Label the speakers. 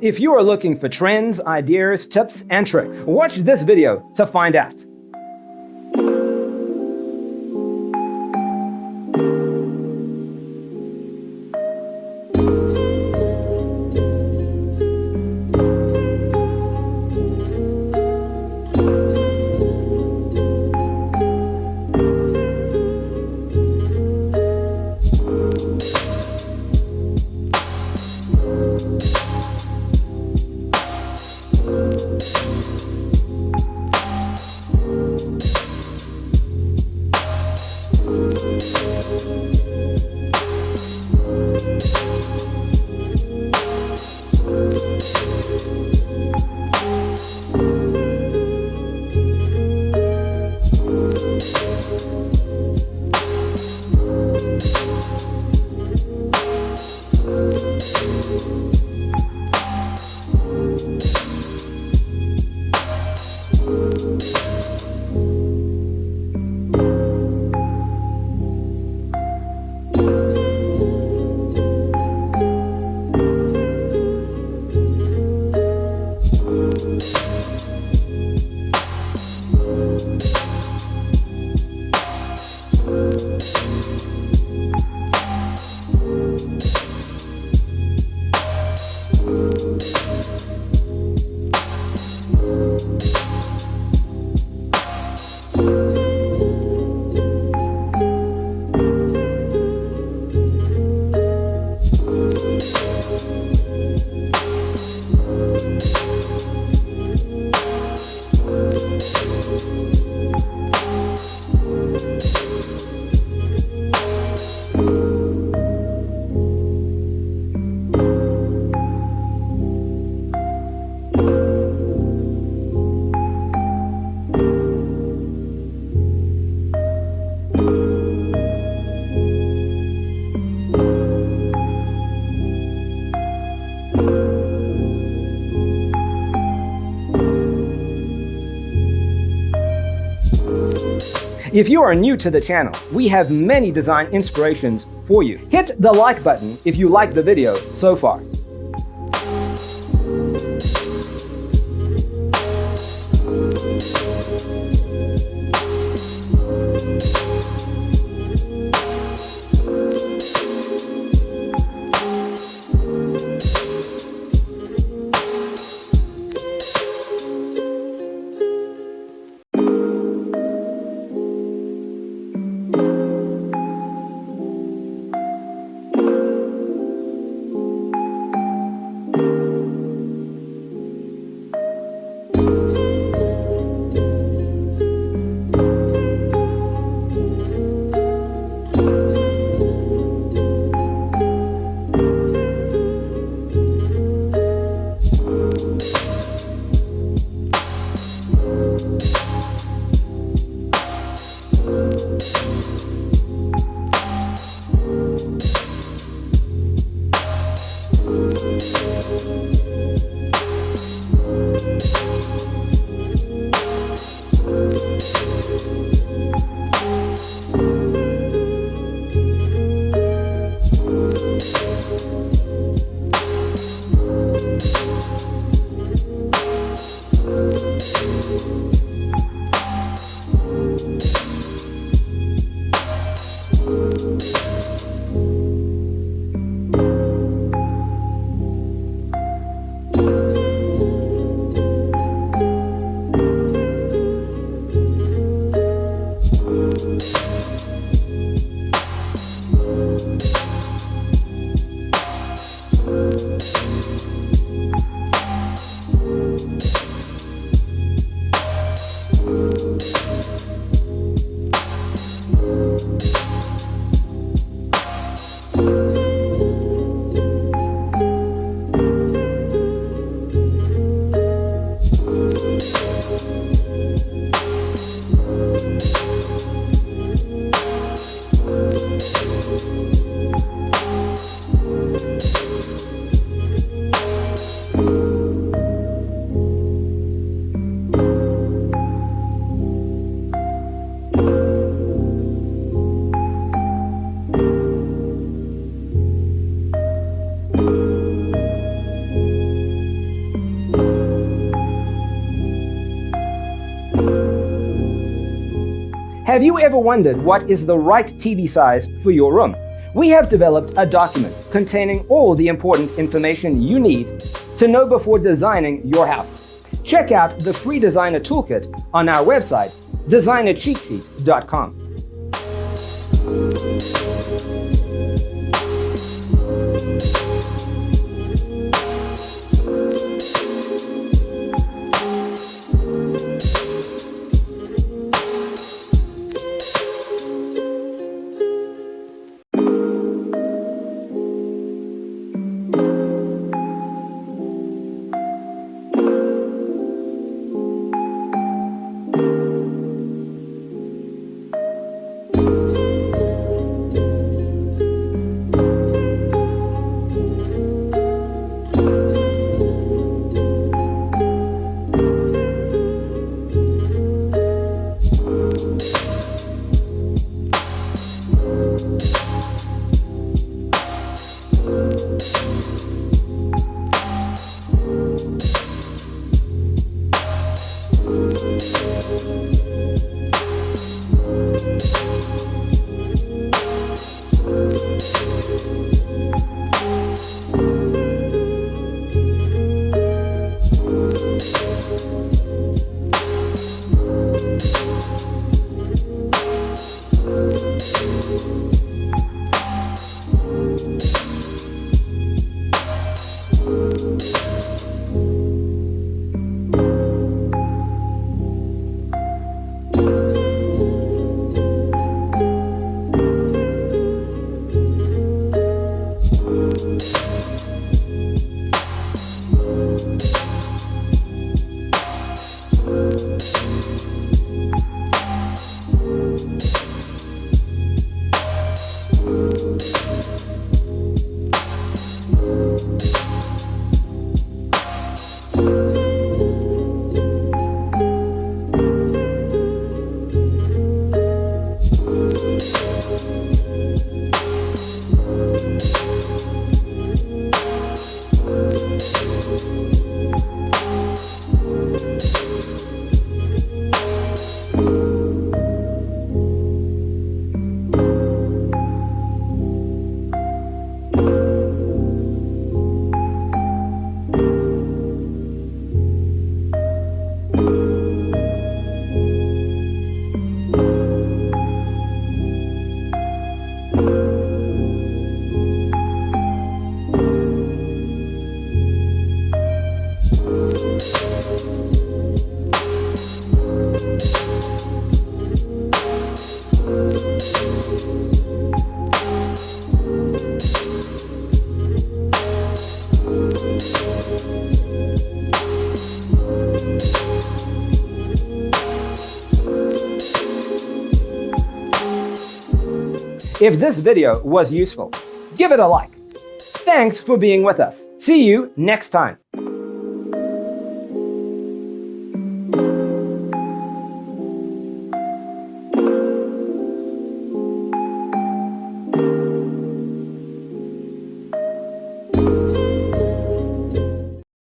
Speaker 1: If you are looking for trends, ideas, tips, and tricks, watch this video to find out. If you are new to the channel, we have many design inspirations for you. Hit the like button if you like the video so far. Have you ever wondered what is the right TV size for your room? We have developed a document containing all the important information you need to know before designing your house. Check out the free designer toolkit on our website, designercheatsheet.com. If this video was useful, give it a like. Thanks for being with us. See you next time.